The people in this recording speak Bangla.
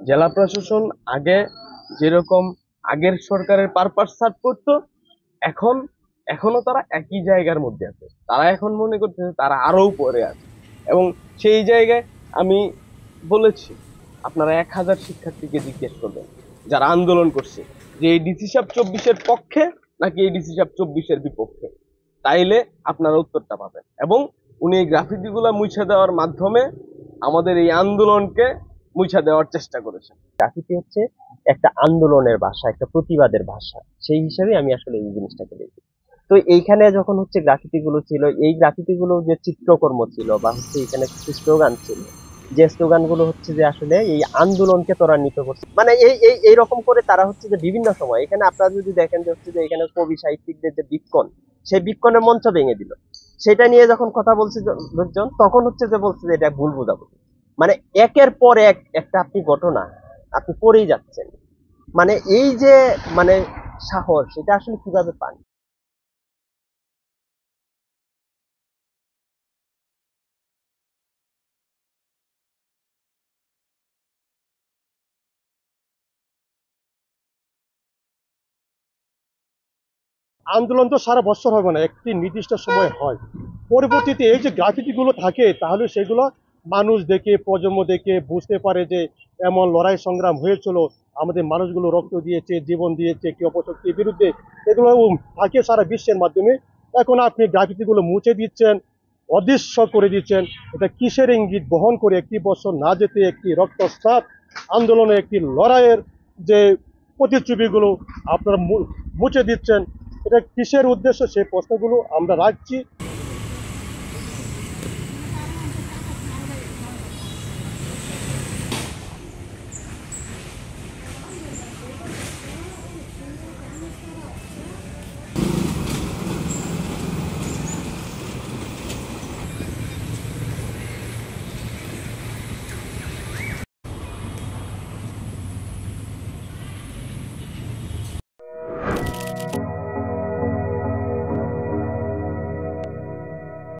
জেলা প্রশাসন আগে যেরকম আগের সরকারের পারপাস সার্ভ করতো, এখন এখনো তারা একই জায়গার মধ্যে আছে। তারা এখন মনে করতেছে তারা আরো উপরে আছে। এবং সেই জায়গায় আমি বলেছি, আপনারা 1000 শিক্ষার্থীকে জিজ্ঞেস করবেন যারা আন্দোলন করছে যে এই ডিসি সাহেব 24-এর পক্ষে নাকি এই ডিসি সাহেব 24-এর বিপক্ষে, তাইলে আপনারা উত্তরটা পাবেন। এবং উনি এই গ্রাফিতি গুলা মুছে দেওয়ার মাধ্যমে আমাদের এই আন্দোলনকে মুছে দেওয়ার চেষ্টা করেছেন। গ্রাফিতি হচ্ছে একটা আন্দোলনের ভাষা, একটা প্রতিবাদের ভাষা। সেই হিসাবে আমি আসলে এই জিনিসটাকে দেখি। তো এইখানে যখন হচ্ছে গ্রাফিতি গুলো ছিল, এই গ্রাফিতি গুলো যে চিত্রকর্ম ছিল বা হচ্ছে এখানে কিছু স্লোগান ছিল, যে স্লোগান গুলো হচ্ছে যে আসলে এই আন্দোলনকে ত্বরান্বিত করছে। মানে এইরকম করে তারা হচ্ছে যে বিভিন্ন সময় এখানে আপনারা যদি দেখেন যে হচ্ছে যে এখানে কবি সাহিত্যিকদের যে বিক্ষণ, সেই বিক্ষণের মঞ্চ ভেঙে দিল। সেটা নিয়ে যখন কথা বলছে লোকজন, তখন হচ্ছে যে বলছে যে এটা ভুল বোঝাবুঝি। মানে একের পর এক একটা আপনি ঘটনা আপনি পড়েই যাচ্ছেন। মানে এই যে মানে সাহস, এটা আসলে কিভাবে পান? আন্দোলন তো সারা বছর হবে না, একটি নির্দিষ্ট সময় হয়। পরবর্তীতে এই যে গ্রাফিতি গুলো থাকে, তাহলে সেগুলো মানুষ দেখে, প্রজন্ম দেখে বুঝতে পারে যে এমন লড়াই সংগ্রাম হয়েছিল, আমাদের মানুষগুলো রক্ত দিয়েছে, জীবন দিয়েছে, কি অপশক্তির বিরুদ্ধে। এগুলো থাকে সারা বিশ্বের মাধ্যমে। এখন আপনি গ্রাফিতি গুলো মুছে দিচ্ছেন, অদৃশ্য করে দিচ্ছেন। এটা কিসের ইঙ্গিত বহন করে? একটি বছর না যেতে একটি রক্তস্নাত আন্দোলনে, একটি লড়াইয়ের যে প্রতিচ্ছবিগুলো আপনারা মুছে দিচ্ছেন, এটা কিসের উদ্দেশ্য? সেই প্রশ্নগুলো আমরা রাখছি।